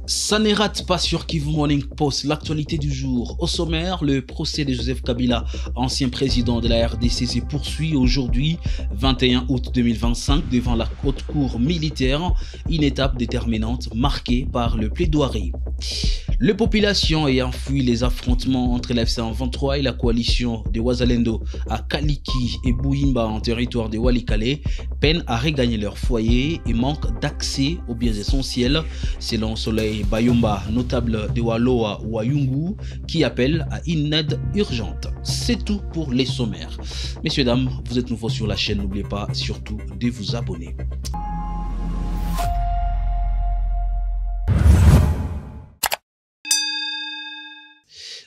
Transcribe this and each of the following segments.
Ça ne rate pas sur Kivu Morning Post l'actualité du jour. Au sommaire, le procès de Joseph Kabila, ancien président de la RDC, se poursuit aujourd'hui, 21 août 2025, devant la haute cour militaire, une étape déterminante marquée par le plaidoirie. Les populations ayant fui les affrontements entre la FC23 et la coalition de Wazalendo à Kaliki et Bouimba en territoire de Walikale peinent à regagner leur foyer et manquent d'accès aux biens essentiels, selon Soleil Bayomba, notable de Waloa Wayungu, qui appelle à une aide urgente. C'est tout pour les sommaires. Messieurs, dames, vous êtes nouveaux sur la chaîne, n'oubliez pas surtout de vous abonner.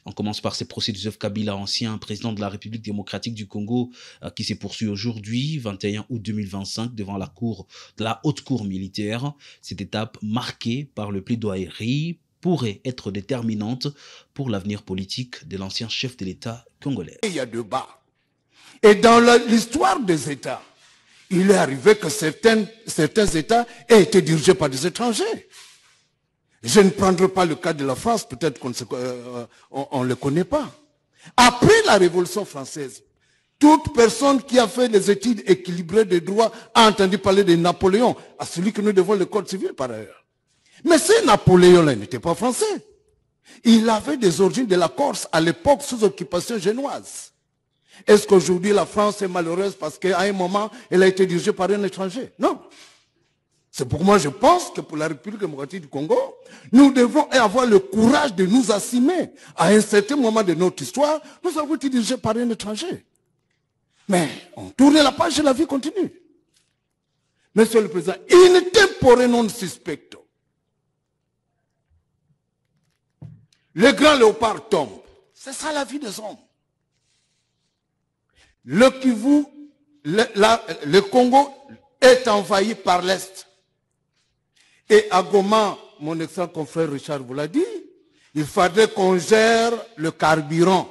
On commence par ces procès de Joseph Kabila, ancien président de la République démocratique du Congo, qui s'est poursuivi aujourd'hui, 21 août 2025, devant la haute cour militaire. Cette étape, marquée par le plaidoirie, pourrait être déterminante pour l'avenir politique de l'ancien chef de l'État congolais. Il y a débat. Et dans l'histoire des États, il est arrivé que certains États aient été dirigés par des étrangers. Je ne prendrai pas le cas de la France, peut-être qu'on ne le connaît pas. Après la Révolution française, toute personne qui a fait des études équilibrées de droit a entendu parler de Napoléon, à celui que nous devons le code civil par ailleurs. Mais ce Napoléon-là n'était pas français. Il avait des origines de la Corse à l'époque sous occupation génoise. Est-ce qu'aujourd'hui la France est malheureuse parce qu'à un moment, elle a été dirigée par un étranger? Non. C'est pour moi, je pense que pour la République démocratique du Congo, nous devons avoir le courage de nous assumer. À un certain moment de notre histoire, nous avons été dirigés par un étranger. Mais on tourne la page et la vie continue. Monsieur le Président, in tempore non suspecto. Le grand léopard tombe. C'est ça la vie des hommes. Le Kivu, le Congo est envahi par l'Est. Et à Goma, mon excellent confrère Richard vous l'a dit, il faudrait qu'on gère le carburant.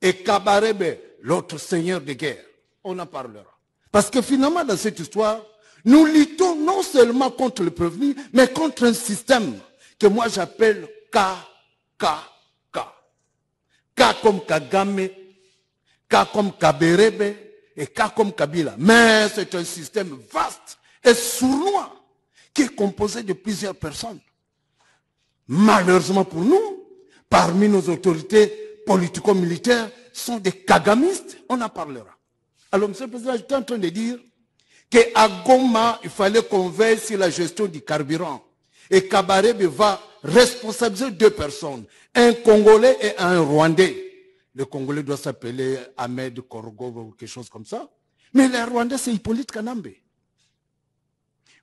Et Kabarebe, l'autre seigneur de guerre, on en parlera. Parce que finalement, dans cette histoire, nous luttons non seulement contre le prévenu, mais contre un système que moi j'appelle K. K comme Kagame, K comme Kaberebe et K comme Kabila. Mais c'est un système vaste et sournois qui est composé de plusieurs personnes. Malheureusement pour nous, parmi nos autorités politico-militaires sont des kagamistes, on en parlera. Alors, Monsieur le Président, j'étais en train de dire qu'à Goma, il fallait qu'on veille sur la gestion du carburant. Et Kabarebe va responsabiliser deux personnes, un Congolais et un Rwandais. Le Congolais doit s'appeler Ahmed Korgo ou quelque chose comme ça. Mais le Rwandais, c'est Hippolyte Kanambe.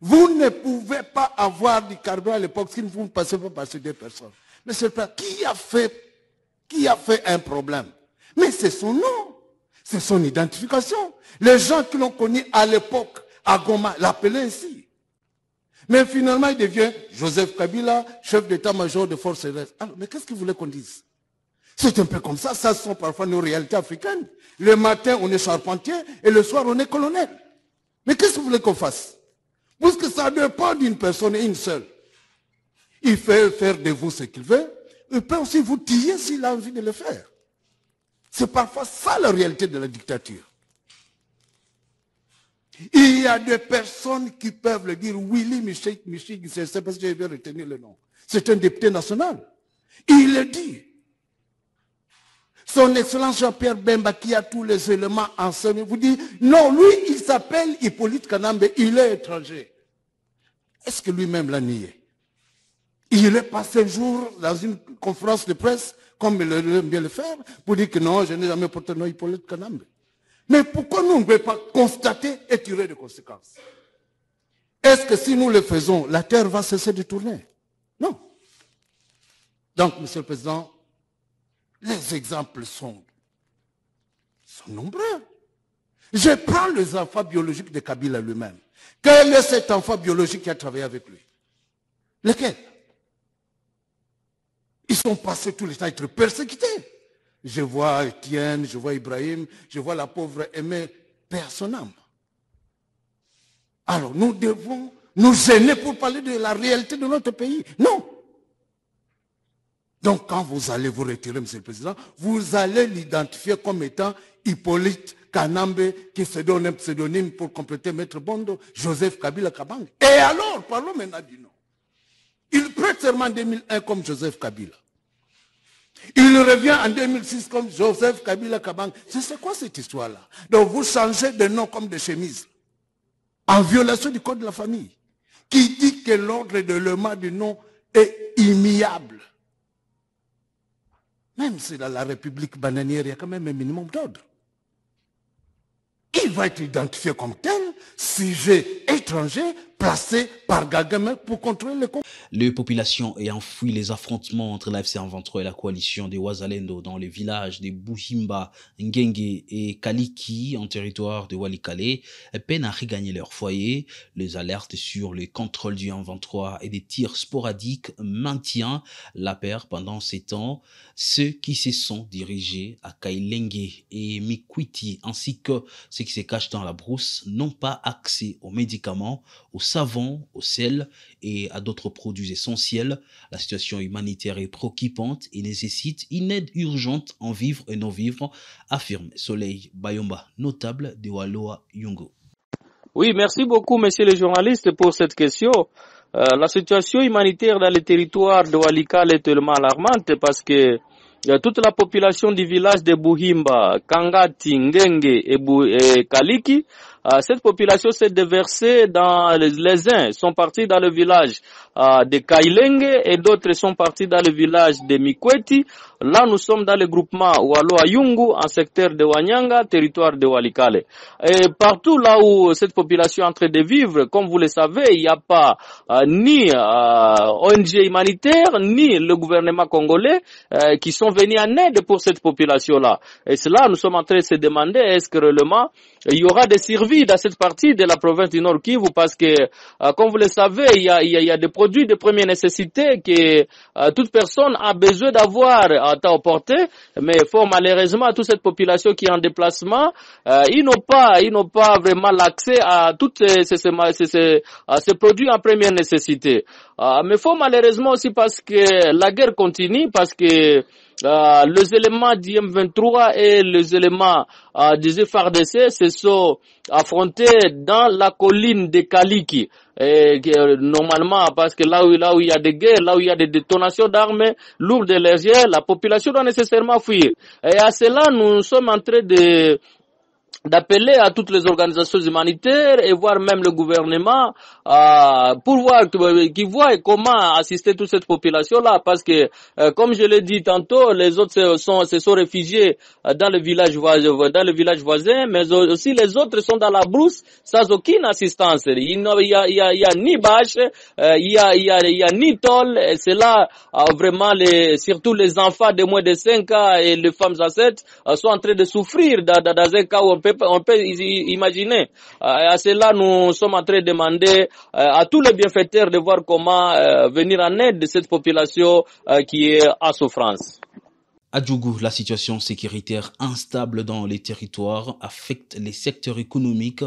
Vous ne pouvez pas avoir du carburant à l'époque si vous ne passez pas par ces deux personnes. Mais c'est pas qui a fait un problème. Mais c'est son nom, c'est son identification. Les gens qui l'ont connu à l'époque, à Goma, l'appelaient ainsi. Mais finalement, il devient Joseph Kabila, chef d'état-major de forces aériennes. Alors, mais qu'est-ce que vous voulez qu'on dise? C'est un peu comme ça, ça sont parfois nos réalités africaines. Le matin, on est charpentier et le soir, on est colonel. Mais qu'est-ce que vous voulez qu'on fasse? Parce que ça ne dépend d'une personne, une seule. Il fait faire de vous ce qu'il veut. Il peut aussi vous tuer s'il a envie de le faire. C'est parfois ça la réalité de la dictature. Il y a des personnes qui peuvent le dire. Willy Michel, je ne sais pas si je vais retenir le nom. C'est un député national. Il le dit. Son Excellence Jean-Pierre Bemba, qui a tous les éléments enseignés, vous dit, non, lui, il s'appelle Hippolyte Kanambe, il est étranger. Est-ce que lui-même l'a nié? Il est passé un jour dans une conférence de presse, comme il aime bien le faire, pour dire que non, je n'ai jamais porté le nom Hippolyte Kanambe. Mais pourquoi nous ne pouvons pas constater et tirer des conséquences? Est-ce que si nous le faisons, la terre va cesser de tourner? Non. Donc, Monsieur le Président, les exemples sont nombreux. Je prends les enfants biologiques de Kabila lui-même. Quel est cet enfant biologique qui a travaillé avec lui? Lequel? Ils sont passés tout le temps à être persécutés. Je vois Étienne, je vois Ibrahim, je vois la pauvre Aimée, personne n'aime. Alors nous devons nous gêner pour parler de la réalité de notre pays. Non. Donc quand vous allez vous retirer, Monsieur le Président, vous allez l'identifier comme étant Hippolyte Kanambe, qui se donne un pseudonyme pour compléter Maître Bondo, Joseph Kabila Kabang. Et alors, parlons maintenant du nom. Il prête serment en 2001 comme Joseph Kabila. Il revient en 2006 comme Joseph Kabila Kabang. C'est quoi cette histoire-là? Donc vous changez de nom comme de chemise, en violation du code de la famille, qui dit que l'ordre de l'élément du nom est immuable. Même si dans la République bananière, il y a quand même un minimum d'ordre. Il va être identifié comme tel, sujet étranger, placé par Gagame pour contrôler le Congo. Les populations ayant fui les affrontements entre l'AFC M23 et la coalition des Wazalendo dans les villages de Buhimba, Ngenge et Kaliki en territoire de Walikale peinent à regagner leur foyer. Les alertes sur le contrôle du M23 et des tirs sporadiques maintiennent la paix pendant ces temps. Ceux qui se sont dirigés à Kailenge et Mikwiti ainsi que ceux qui se cachent dans la brousse n'ont pas accès aux médicaments, au savon, au sel et à d'autres produits essentiels. La situation humanitaire est préoccupante et nécessite une aide urgente en vivre et non-vivre, affirme Soleil Bayomba, notable de Waloa Yungo. Oui, merci beaucoup, messieurs les journalistes, pour cette question. La situation humanitaire dans le territoire de Walikale est tellement alarmante parce que toute la population du village de Buhimba, Kangati, Ngenge et Kaliki, cette population s'est déversée dans les uns sont partis dans le village de Kailenge et d'autres sont partis dans le village de Mikweti. Là, nous sommes dans le groupement Waloa Yungu, en secteur de Wanyanga, territoire de Walikale. Et partout là où cette population est en train de vivre, comme vous le savez, il n'y a pas ni ONG humanitaire, ni le gouvernement congolais qui sont venus en aide pour cette population-là. Et cela, nous sommes en train de se demander, est-ce que réellement il y aura des survies dans cette partie de la province du Nord Kivu, parce que, comme vous le savez, il y a des produits de première nécessité que toute personne a besoin d'avoir à temps portée, mais fort malheureusement, toute cette population qui est en déplacement, ils n'ont pas vraiment l'accès à toutes ces produits en première nécessité. Mais fort malheureusement aussi parce que la guerre continue, parce que les éléments du M23 et les éléments des FARDC se sont affrontés dans la colline de Kaliki. Et normalement, parce que là où il y a des guerres, là où il y a des détonations d'armes lourdes et légères, la population doit nécessairement fuir. Et à cela, nous sommes en train d'appeler à toutes les organisations humanitaires et voir même le gouvernement pour voir qu'ils voient comment assister toute cette population-là, parce que comme je l'ai dit tantôt, les autres se sont réfugiés dans le village voisin, mais aussi les autres sont dans la brousse sans aucune assistance. Il y a ni bâche, il y a ni tôle, et c'est là vraiment surtout les enfants de moins de 5 ans et les femmes enceintes sont en train de souffrir dans un cas où on peut imaginer. À cela, nous sommes en train de demander à tous les bienfaiteurs de voir comment venir en aide de cette population qui est en souffrance. À Djougou, la situation sécuritaire instable dans les territoires affecte les secteurs économiques,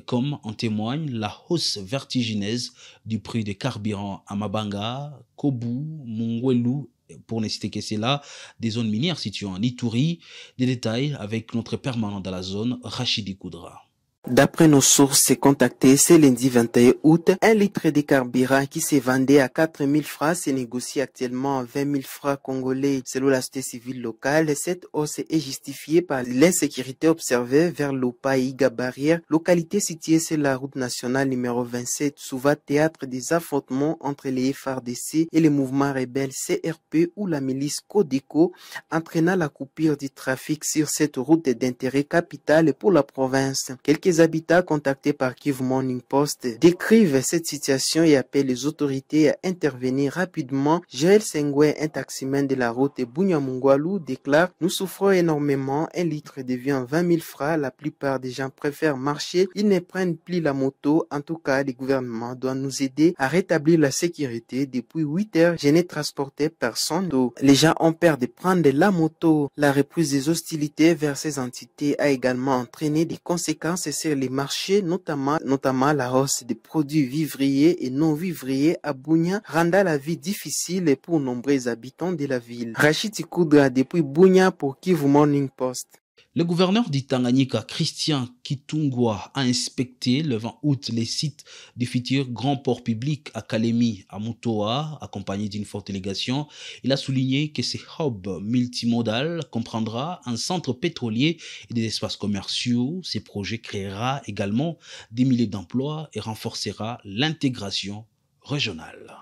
comme en témoigne la hausse vertigineuse du prix des carburants à Mabanga, Kobu, Mungwelu, pour ne citer que cela, des zones minières situées en Ituri. Des détails avec notre permanent dans la zone, Rachidi Koudra. D'après nos sources contactées, ce lundi 21 août, un litre de carburant qui se vendait à 4 000 francs se négocie actuellement à 20 000 francs congolais. Selon la société civile locale, cette hausse est justifiée par l'insécurité observée vers l'Opaïga Barrière, localité située sur la route nationale numéro 27, souvent théâtre des affrontements entre les FARDC et les mouvements rebelles CRP ou la milice Codeco, entraînant la coupure du trafic sur cette route d'intérêt capital pour la province. Quelques habitants contactés par Kivu Morning Post décrivent cette situation et appellent les autorités à intervenir rapidement. Joël Sengwe, un taximan de la route Bunyamungwalu, déclare: nous souffrons énormément, un litre devient 20 000 francs, la plupart des gens préfèrent marcher, ils ne prennent plus la moto. En tout cas, le gouvernement doit nous aider à rétablir la sécurité. Depuis 8 heures, je n'ai transporté personne. Les gens ont peur de prendre la moto. La reprise des hostilités vers ces entités a également entraîné des conséquences sur les marchés, notamment la hausse des produits vivriers et non vivriers à Bunia, rendant la vie difficile pour nombreux habitants de la ville. Rachid Koudra depuis Bunia pour Kivu Morning Post. Le gouverneur du Tanganyika, Christian Kitungwa, a inspecté le 20 août les sites du futur grand port public à Kalemi, à Mutoa, accompagné d'une forte délégation. Il a souligné que ce hub multimodal comprendra un centre pétrolier et des espaces commerciaux. Ces projets créera également des milliers d'emplois et renforcera l'intégration régionale.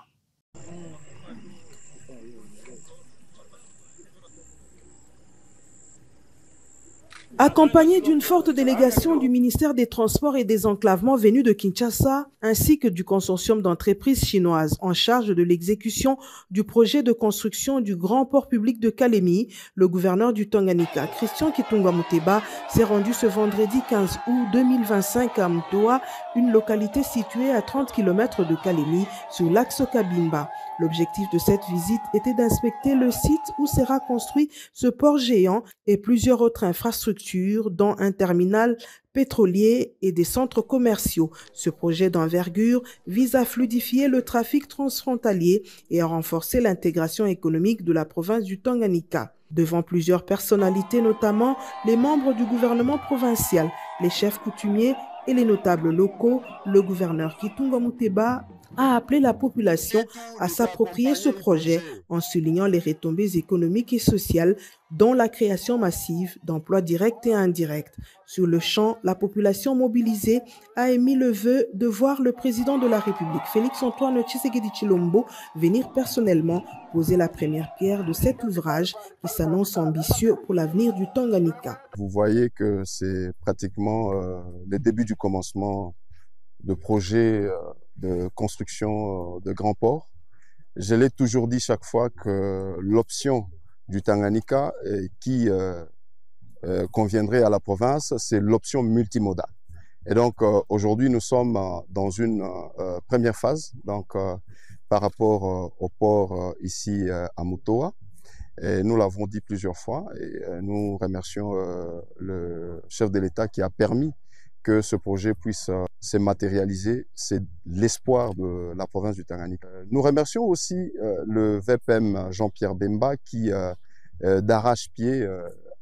Accompagné d'une forte délégation du ministère des Transports et des Enclavements venue de Kinshasa, ainsi que du consortium d'entreprises chinoises en charge de l'exécution du projet de construction du grand port public de Kalemi, le gouverneur du Tanganyika, Christian Kitungwa Muteba, s'est rendu ce vendredi 15 août 2025 à Mutoa, une localité située à 30 km de Kalemi, sur l'axe Kabimba. L'objectif de cette visite était d'inspecter le site où sera construit ce port géant et plusieurs autres infrastructures, dont un terminal pétrolier et des centres commerciaux. Ce projet d'envergure vise à fluidifier le trafic transfrontalier et à renforcer l'intégration économique de la province du Tanganyika. Devant plusieurs personnalités, notamment les membres du gouvernement provincial, les chefs coutumiers et les notables locaux, le gouverneur Kitungwa Muteba a appelé la population à s'approprier ce projet en soulignant les retombées économiques et sociales, dont la création massive d'emplois directs et indirects. Sur le champ, la population mobilisée a émis le vœu de voir le président de la République, Félix-Antoine Tshisekedi Tshilombo, venir personnellement poser la première pierre de cet ouvrage qui s'annonce ambitieux pour l'avenir du Tanganyika. Vous voyez que c'est pratiquement le début du commencement de projets de construction de grands ports. Je l'ai toujours dit chaque fois que l'option du Tanganyika qui conviendrait à la province, c'est l'option multimodale. Et donc aujourd'hui, nous sommes dans une première phase donc, par rapport au port ici à Mutoa. Et nous l'avons dit plusieurs fois et nous remercions le chef de l'État qui a permis que ce projet puisse se matérialiser. C'est l'espoir de la province du Tanganyika. Nous remercions aussi le VPM Jean-Pierre Bemba qui, d'arrache-pied,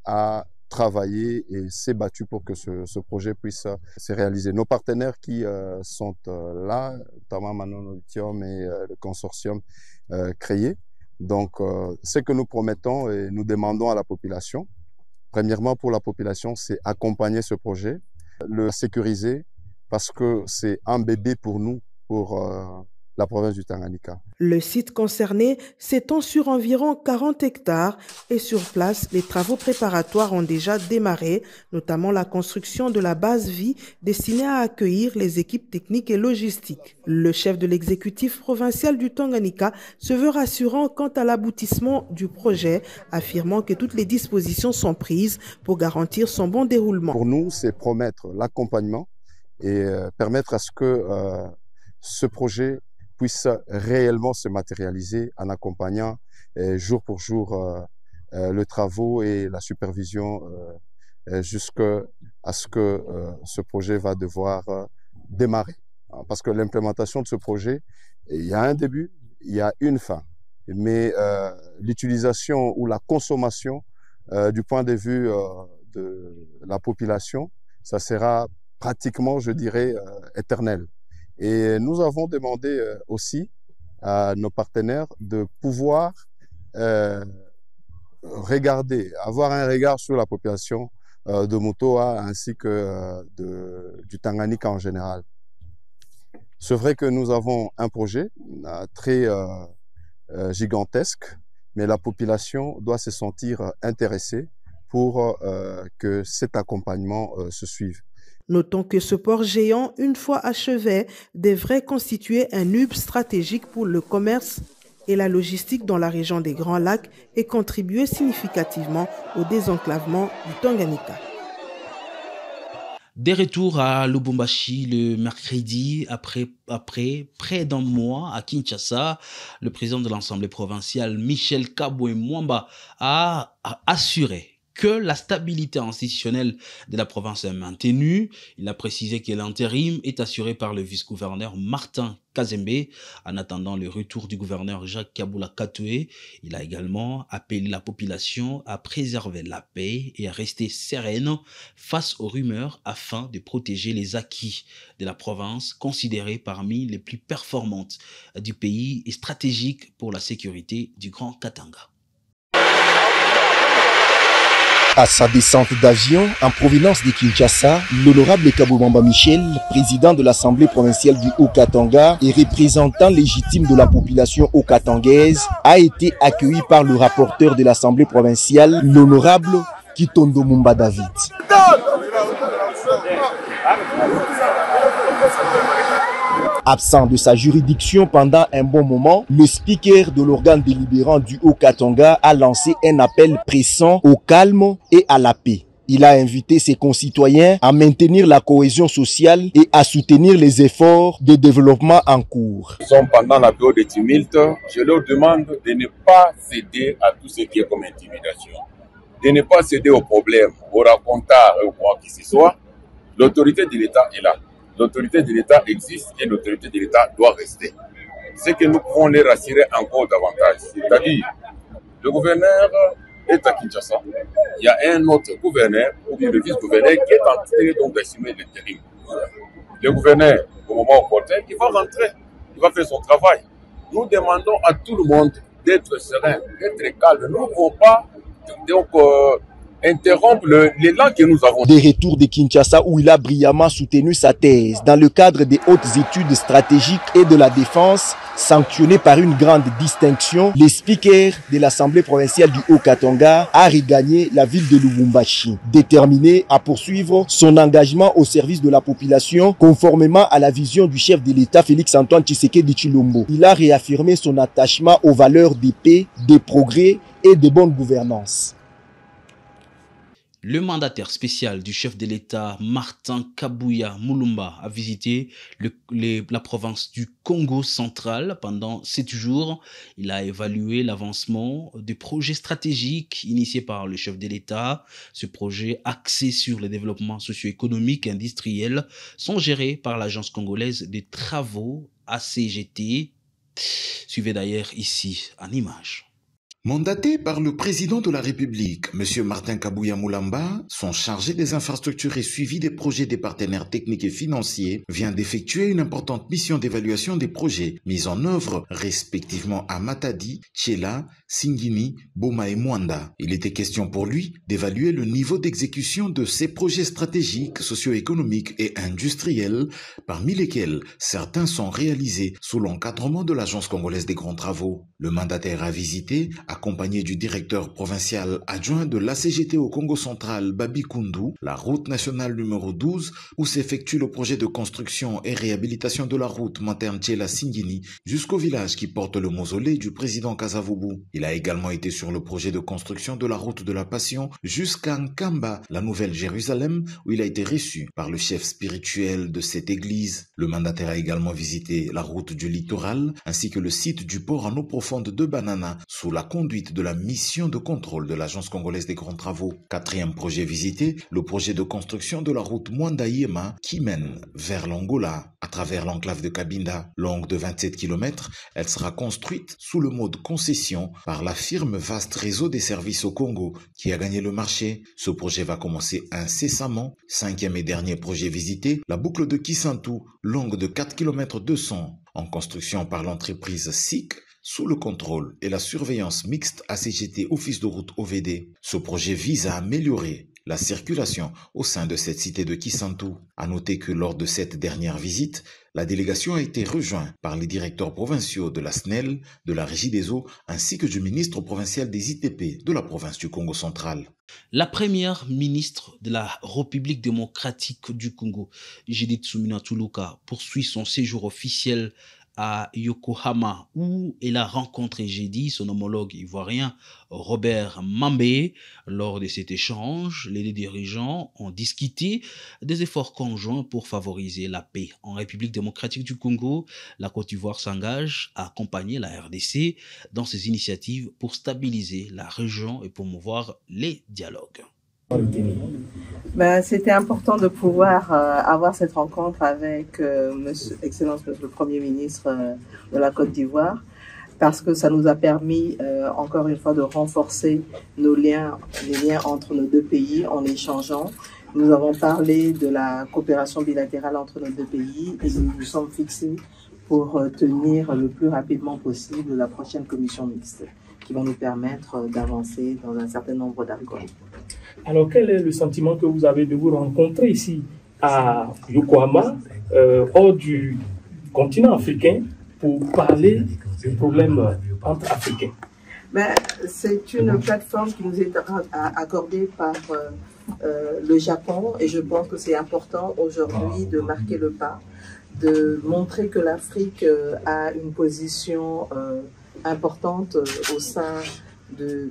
a travaillé et s'est battu pour que ce projet puisse se réaliser. Nos partenaires qui sont là, notamment Manon Lithium et le consortium créé. Donc, ce que nous promettons et nous demandons à la population, premièrement pour la population, c'est accompagner ce projet, le sécuriser parce que c'est un bébé pour nous, pour la province du Tanganyika. Le site concerné s'étend sur environ 40 hectares et sur place, les travaux préparatoires ont déjà démarré, notamment la construction de la base vie destinée à accueillir les équipes techniques et logistiques. Le chef de l'exécutif provincial du Tanganyika se veut rassurant quant à l'aboutissement du projet, affirmant que toutes les dispositions sont prises pour garantir son bon déroulement. Pour nous, c'est promettre l'accompagnement et permettre à ce que ce projet puisse réellement se matérialiser en accompagnant jour pour jour le travaux et la supervision jusqu'à ce que ce projet va devoir démarrer. Parce que l'implémentation de ce projet, il y a un début, il y a une fin. Mais l'utilisation ou la consommation du point de vue de la population, ça sera pratiquement, je dirais, éternel. Et nous avons demandé aussi à nos partenaires de pouvoir regarder, avoir un regard sur la population de Mutoa ainsi que du Tanganyika en général. C'est vrai que nous avons un projet très gigantesque, mais la population doit se sentir intéressée pour que cet accompagnement se suive. Notons que ce port géant, une fois achevé, devrait constituer un hub stratégique pour le commerce et la logistique dans la région des Grands Lacs et contribuer significativement au désenclavement du Tanganyika. Des retours à Lubumbashi le mercredi, après près d'un mois à Kinshasa, le président de l'Assemblée provinciale, Michel Kabwe Mwamba, a assuré que la stabilité institutionnelle de la province est maintenue. Il a précisé que l'intérim est assuré par le vice-gouverneur Martin Kazembe en attendant le retour du gouverneur Jacques Kabula Katoué. Il a également appelé la population à préserver la paix et à rester sereine face aux rumeurs afin de protéger les acquis de la province considérée parmi les plus performantes du pays et stratégique pour la sécurité du Grand Katanga. À sa descente d'avion en provenance de Kinshasa, l'honorable Kaboumbamba Michel, président de l'Assemblée provinciale du Haut-Katanga et représentant légitime de la population haut-katangaise, a été accueilli par le rapporteur de l'Assemblée provinciale, l'honorable Kitondo Mumba David. Absent de sa juridiction pendant un bon moment, le speaker de l'organe délibérant du Haut-Katanga a lancé un appel pressant au calme et à la paix. Il a invité ses concitoyens à maintenir la cohésion sociale et à soutenir les efforts de développement en cours. Nous sommes pendant la période de tumulte. Je leur demande de ne pas céder à tout ce qui est comme intimidation, de ne pas céder aux problèmes, aux racontars et aux quoi que ce soit. L'autorité de l'État est là. L'autorité de l'État existe et l'autorité de l'État doit rester. C'est que nous pouvons les rassurer encore davantage. C'est-à-dire, le gouverneur est à Kinshasa. Il y a un autre gouverneur, ou bien le vice-gouverneur, qui est en train d'assumer l'intérim. Le gouverneur, au moment opportun, il va rentrer, il va faire son travail. Nous demandons à tout le monde d'être serein, d'être calme. Nous ne pouvons pas interrompre l'élan que nous avons. Des retours de Kinshasa où il a brillamment soutenu sa thèse dans le cadre des hautes études stratégiques et de la défense, sanctionné par une grande distinction, le speaker de l'Assemblée provinciale du Haut-Katanga a regagné la ville de Lubumbashi, déterminé à poursuivre son engagement au service de la population conformément à la vision du chef de l'État Félix-Antoine Tshisekedi Tshilombo. Il a réaffirmé son attachement aux valeurs de paix, de progrès et de bonne gouvernance. Le mandataire spécial du chef de l'État, Martin Kabouya Mulumba, a visité la province du Congo central pendant 7 jours. Il a évalué l'avancement des projets stratégiques initiés par le chef de l'État. Ce projet, axé sur le développement socio-économique et industriel, sont gérés par l'Agence congolaise des travaux ACGT. Suivez d'ailleurs ici en image. Mandaté par le président de la République, M. Martin Kabouya Mulumba, son chargé des infrastructures et suivi des projets des partenaires techniques et financiers, vient d'effectuer une importante mission d'évaluation des projets mis en œuvre respectivement à Matadi, Tchela, Singini, Boma et Mwanda. Il était question pour lui d'évaluer le niveau d'exécution de ces projets stratégiques, socio-économiques et industriels, parmi lesquels certains sont réalisés sous l'encadrement de l'Agence congolaise des grands travaux. Le mandataire a visité, accompagné du directeur provincial adjoint de l'ACGT au Congo central, Babi Koundou, la route nationale numéro 12, où s'effectue le projet de construction et réhabilitation de la route Materne-Tchela-Singini jusqu'au village qui porte le mausolée du président Kasavubu. Il a également été sur le projet de construction de la route de la Passion jusqu'à Nkamba, la Nouvelle Jérusalem, où il a été reçu par le chef spirituel de cette église. Le mandataire a également visité la route du littoral ainsi que le site du port en eau profonde de Banana sous la conduite de la mission de contrôle de l'Agence congolaise des grands travaux. Quatrième projet visité, le projet de construction de la route Mwanda-Yema qui mène vers l'Angola à travers l'enclave de Cabinda. Longue de 27 km, elle sera construite sous le mode concession par la firme Vaste Réseau des Services au Congo qui a gagné le marché. Ce projet va commencer incessamment. Cinquième et dernier projet visité, la boucle de Kisantu, longue de 4 km 200, en construction par l'entreprise SIC, sous le contrôle et la surveillance mixte ACGT Office de route OVD. Ce projet vise à améliorer la circulation au sein de cette cité de Kisantu. À noter que lors de cette dernière visite, la délégation a été rejointe par les directeurs provinciaux de la SNEL, de la Régie des eaux, ainsi que du ministre provincial des ITP de la province du Congo central. La première ministre de la République démocratique du Congo, Judith Suminwa Tuluka, poursuit son séjour officiel à Yokohama, où elle a rencontré jeudi son homologue ivoirien Robert Mambé. Lors de cet échange, les deux dirigeants ont discuté des efforts conjoints pour favoriser la paix. En République démocratique du Congo, la Côte d'Ivoire s'engage à accompagner la RDC dans ses initiatives pour stabiliser la région et promouvoir les dialogues. C'était important de pouvoir avoir cette rencontre avec Excellence Monsieur le Premier ministre de la Côte d'Ivoire, parce que ça nous a permis encore une fois de renforcer nos liens, les liens entre nos deux pays en échangeant. Nous avons parlé de la coopération bilatérale entre nos deux pays et nous nous sommes fixés pour tenir le plus rapidement possible la prochaine commission mixte qui va nous permettre d'avancer dans un certain nombre d'accords. Alors, quel est le sentiment que vous avez de vous rencontrer ici à Yokohama, hors du continent africain, pour parler des problèmes entre Africains? C'est une plateforme qui nous est accordée par le Japon et je pense que c'est important aujourd'hui de marquer le pas, de montrer que l'Afrique a une position importante au sein du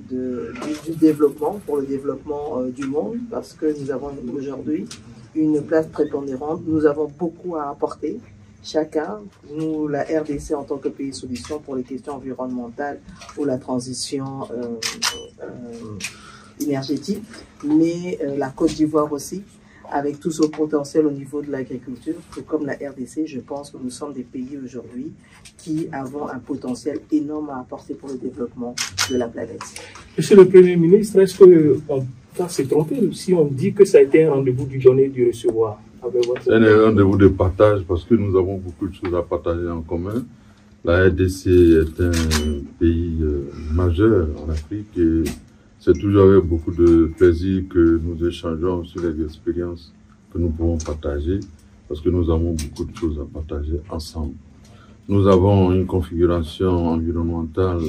développement, pour le développement du monde, parce que nous avons aujourd'hui une place prépondérante. Nous avons beaucoup à apporter, chacun, nous, la RDC en tant que pays solution pour les questions environnementales ou la transition énergétique, mais la Côte d'Ivoire aussi, avec tout son potentiel au niveau de l'agriculture, tout comme la RDC, je pense que nous sommes des pays aujourd'hui qui avons un potentiel énorme à apporter pour le développement de la planète. Monsieur le Premier ministre, est-ce qu'on va se tromper si on dit que ça a été un rendez-vous du donner et du recevoir? C'est un rendez-vous de partage parce que nous avons beaucoup de choses à partager en commun. La RDC est un pays majeur en Afrique et c'est toujours avec beaucoup de plaisir que nous échangeons sur les expériences que nous pouvons partager parce que nous avons beaucoup de choses à partager ensemble. Nous avons une configuration environnementale,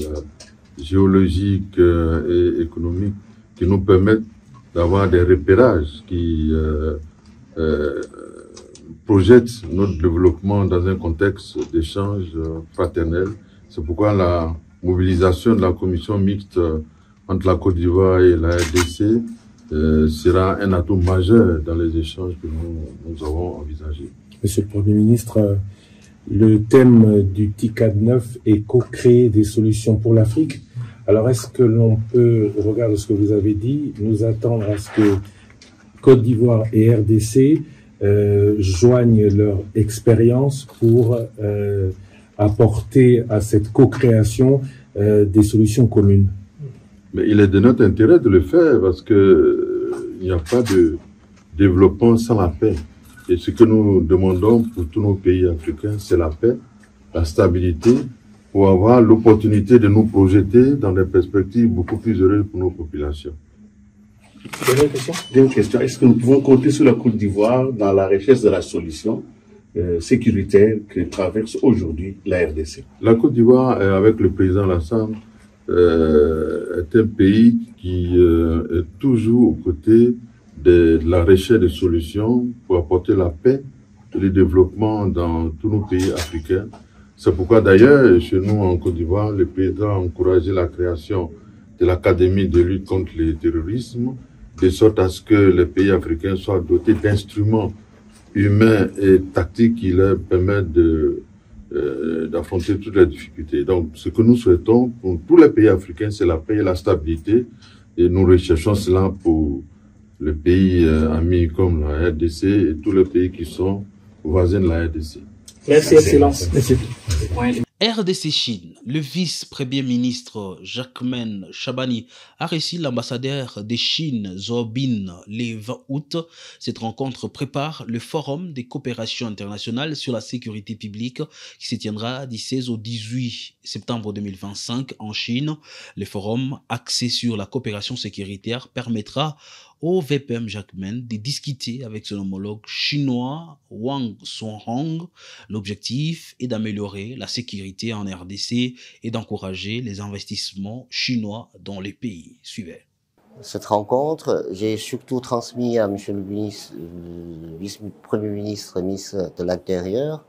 géologique et économique qui nous permettent d'avoir des repérages qui projettent notre développement dans un contexte d'échange fraternel. C'est pourquoi la mobilisation de la commission mixte entre la Côte d'Ivoire et la RDC sera un atout majeur dans les échanges que nous avons envisagés. Monsieur le Premier ministre, le thème du TICAD 9 est co-créer des solutions pour l'Afrique. Alors, est-ce que l'on peut, au regard de ce que vous avez dit, nous attendre à ce que Côte d'Ivoire et RDC joignent leur expérience pour apporter à cette co-création des solutions communes? Mais il est de notre intérêt de le faire parce que il n'y a pas de développement sans la paix. Et ce que nous demandons pour tous nos pays africains, c'est la paix, la stabilité, pour avoir l'opportunité de nous projeter dans des perspectives beaucoup plus heureuses pour nos populations. Deuxième question, est-ce que nous pouvons compter sur la Côte d'Ivoire dans la recherche de la solution sécuritaire que traverse aujourd'hui la RDC? La Côte d'Ivoire, avec le président Lassane, est un pays qui est toujours aux côtés de la recherche de solutions pour apporter la paix et le développement dans tous nos pays africains. C'est pourquoi d'ailleurs, chez nous en Côte d'Ivoire, le président a encouragé la création de l'Académie de lutte contre le terrorisme, de sorte à ce que les pays africains soient dotés d'instruments humains et tactiques qui leur permettent d'affronter toutes les difficultés. Donc, ce que nous souhaitons pour tous les pays africains, c'est la paix et la stabilité. Et nous recherchons cela pour les pays amis comme la RDC et tous les pays qui sont voisins de la RDC. Merci, Excellence. Merci. RDC Chine, le vice-premier ministre Jacquemain Chabani a reçu l'ambassadeur de Chine Zhou Bin le 20 août. Cette rencontre prépare le forum des coopérations internationales sur la sécurité publique qui se tiendra du 16 au 18 septembre 2025 en Chine. Le forum axé sur la coopération sécuritaire permettra au VPM Jacquemain de discuter avec son homologue chinois Wang Songhong. L'objectif est d'améliorer la sécurité en RDC et d'encourager les investissements chinois dans les pays. Suivez. Cette rencontre, j'ai surtout transmis à M. le vice-premier ministre de l'Intérieur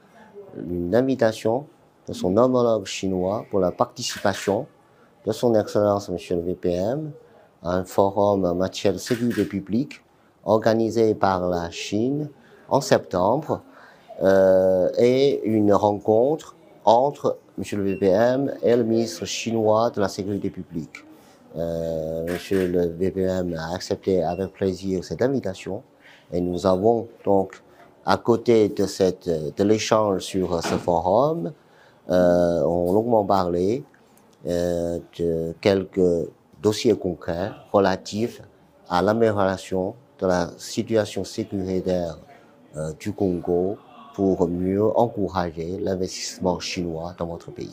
une invitation de son homologue chinois pour la participation de son Excellence Monsieur le VPM à un forum en matière de sécurité publique organisé par la Chine en septembre et une rencontre entre Monsieur le VPM et le ministre chinois de la sécurité publique. Monsieur le VPM a accepté avec plaisir cette invitation et nous avons donc, à côté de l'échange sur ce forum, on longuement parlé de quelques dossiers concrets relatifs à l'amélioration de la situation sécuritaire du Congo pour mieux encourager l'investissement chinois dans votre pays.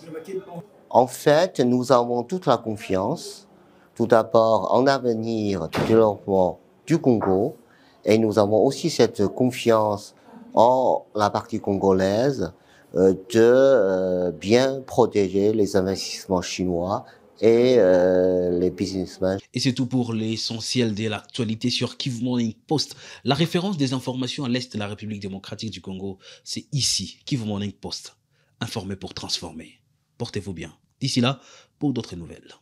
En fait, nous avons toute la confiance, tout d'abord en l'avenir du développement du Congo, et nous avons aussi cette confiance en la partie congolaise de bien protéger les investissements chinois et les businessmen. Et c'est tout pour l'essentiel de l'actualité sur Kivu Morning Post. La référence des informations à l'Est de la République démocratique du Congo, c'est ici, Kivu Morning Post. Informé pour transformer. Portez-vous bien. D'ici là, pour d'autres nouvelles.